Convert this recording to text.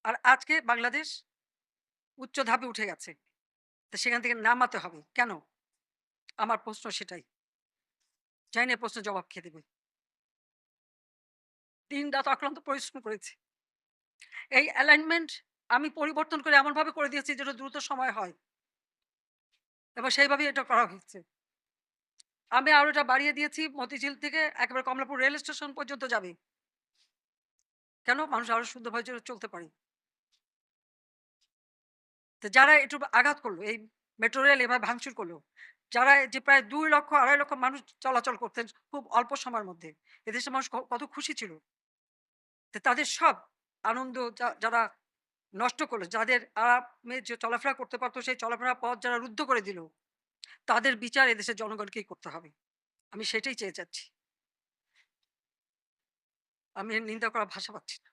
আর আজকে বাংলাদেশ উচ্চ ধাপে উঠে গেছে। তো সেখান থেকে নামাতে হবে। কেন? আমার প্রশ্ন সেটাই। জানি না এই প্রশ্নের জবাব কে দেবে। দিন-রাত অক্লান্ত পরিশ্রম করেছি। এই অ্যালাইনমেন্ট আমি পরিবর্তন করে এমনভাবে করে দিয়েছি যেটা দ্রুত সময় হয় এবং সেইভাবেই এটা করা হয়েছে। আমি আরো এটা বাড়িয়ে দিয়েছি মতিঝিল থেকে একেবারে কমলাপুর রেল স্টেশন পর্যন্ত যাবে। কেন? মানুষ আরো সুন্দরভাবে যেন চলতে পারে। তো যারা একটু আঘাত করলো, এই মেট্রো রেল এভাবে ভাঙচুর করলো, যারা এই যে প্রায় ২ লক্ষ ২.৫ লক্ষ মানুষ চলাচল করতেন খুব অল্প সময়ের মধ্যে। এদেশের মানুষ কত খুশি ছিল। তো তাদের সব আনন্দ যারা নষ্ট করলো, যাদের আরামে যে চলাফেরা করতে পারত সেই চলাফেরার পথ যারা রুদ্ধ করে দিল, তাদের বিচার এদেশের জনগণকেই করতে হবে। আমি সেটাই চেয়ে যাচ্ছি। আমি এর নিন্দা করার ভাষা পাচ্ছি না।